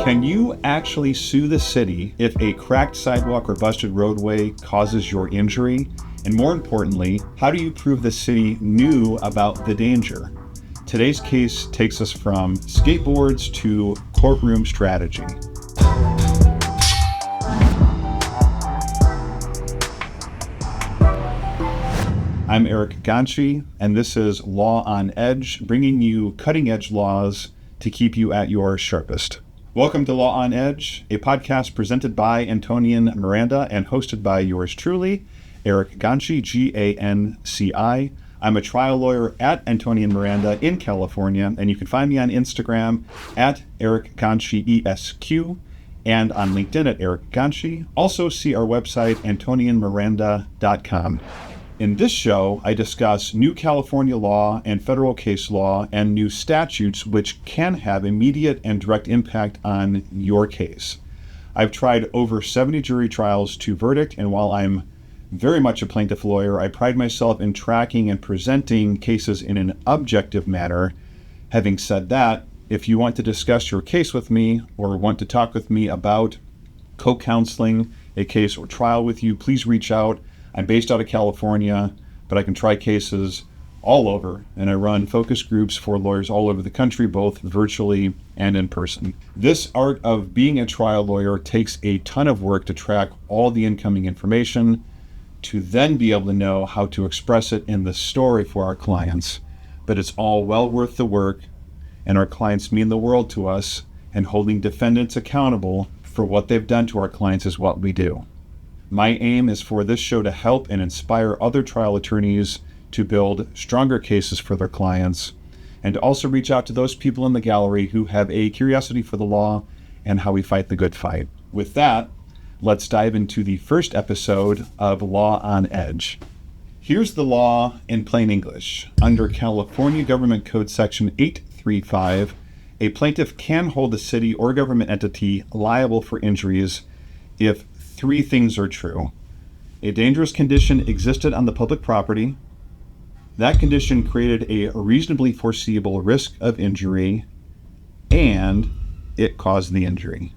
Can you actually sue the city if a cracked sidewalk or busted roadway causes your injury? And more importantly, how do you prove the city knew about the danger? Today's case takes us from skateboards to courtroom strategy. I'm Eric Ganci, and this is Law on Edge, bringing you cutting-edge laws to keep you at your sharpest. Welcome to Law on Edge, a podcast presented by Antonian Miranda and hosted by yours truly, Eric Ganci, Ganci. I'm a trial lawyer at Antonian Miranda in California, and you can find me on Instagram at Eric Ganci ESQ and on LinkedIn at Eric Ganci. Also see our website, AntonianMiranda.com. In this show, I discuss new California law and federal case law and new statutes which can have immediate and direct impact on your case. I've tried over 70 jury trials to verdict, and while I'm very much a plaintiff lawyer, I pride myself in tracking and presenting cases in an objective manner. Having said that, if you want to discuss your case with me or want to talk with me about co-counseling a case or trial with you, please reach out. I'm based out of California, but I can try cases all over, and I run focus groups for lawyers all over the country, both virtually and in person. This art of being a trial lawyer takes a ton of work to track all the incoming information, to then be able to know how to express it in the story for our clients. But it's all well worth the work, and our clients mean the world to us, and holding defendants accountable for what they've done to our clients is what we do. My aim is for this show to help and inspire other trial attorneys to build stronger cases for their clients, and to also reach out to those people in the gallery who have a curiosity for the law and how we fight the good fight. With that, let's dive into the first episode of Law on Edge. Here's the law in plain English. Under California Government Code Section 835, a plaintiff can hold a city or government entity liable for injuries if three things are true. A dangerous condition existed on the public property. That condition created a reasonably foreseeable risk of injury, and it caused the injury.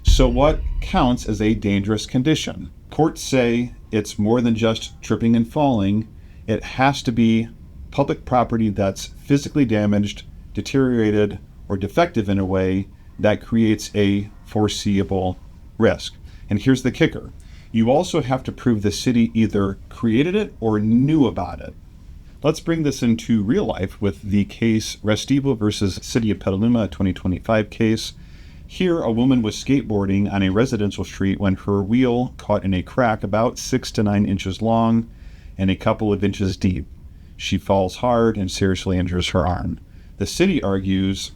So what counts as a dangerous condition? Courts say it's more than just tripping and falling. It has to be public property that's physically damaged, deteriorated, or defective in a way that creates a foreseeable risk. And here's the kicker. You also have to prove the city either created it or knew about it. Let's bring this into real life with the case Restivo versus City of Petaluma, a 2025 case. Here, a woman was skateboarding on a residential street when her wheel caught in a crack about 6 to 9 inches long and a couple of inches deep. She falls hard and seriously injures her arm. The city argues,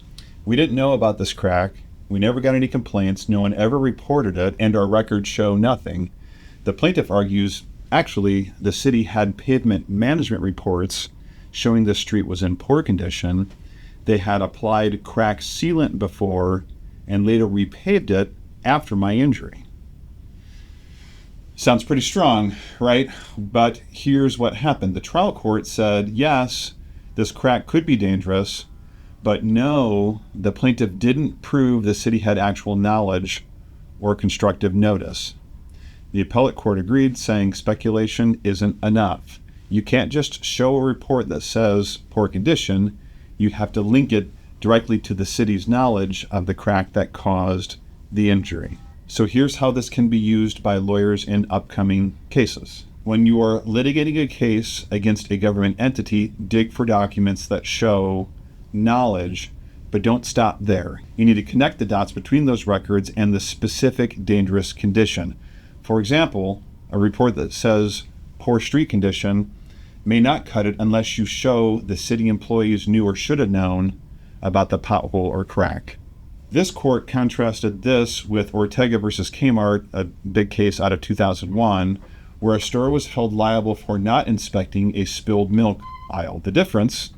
"We didn't know about this crack. We never got any complaints, no one ever reported it, and our records show nothing." The plaintiff argues, actually, the city had pavement management reports showing the street was in poor condition. They had applied crack sealant before and later repaved it after my injury. Sounds pretty strong, right? But here's what happened. The trial court said, yes, this crack could be dangerous, but no, the plaintiff didn't prove the city had actual knowledge or constructive notice. The appellate court agreed, saying speculation isn't enough. You can't just show a report that says poor condition. You have to link it directly to the city's knowledge of the crack that caused the injury. So here's how this can be used by lawyers in upcoming cases. When you are litigating a case against a government entity, dig for documents that show knowledge, but don't stop there. You need to connect the dots between those records and the specific dangerous condition. For example, a report that says poor street condition may not cut it unless you show the city employees knew or should have known about the pothole or crack. This court contrasted this with Ortega versus Kmart, a big case out of 2001, where a store was held liable for not inspecting a spilled milk aisle. The difference,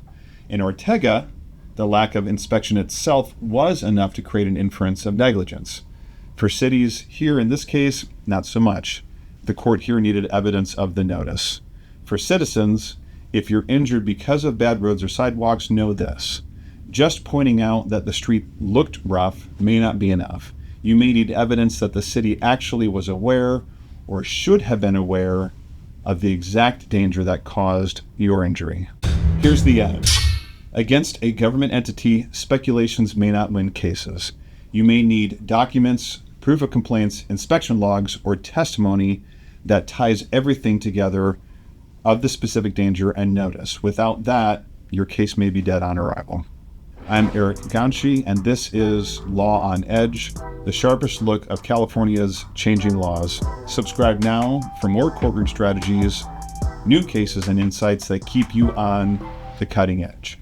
in Ortega, the lack of inspection itself was enough to create an inference of negligence. For cities here, in this case, not so much. The court here needed evidence of the notice. For citizens, if you're injured because of bad roads or sidewalks, know this. Just pointing out that the street looked rough may not be enough. You may need evidence that the city actually was aware or should have been aware of the exact danger that caused your injury. Here's the edge. Against a government entity, speculations may not win cases. You may need documents, proof of complaints, inspection logs, or testimony that ties everything together of the specific danger and notice. Without that, your case may be dead on arrival. I'm Eric Ganci, and this is Law on Edge, the sharpest look of California's changing laws. Subscribe now for more courtroom strategies, new cases, and insights that keep you on the cutting edge.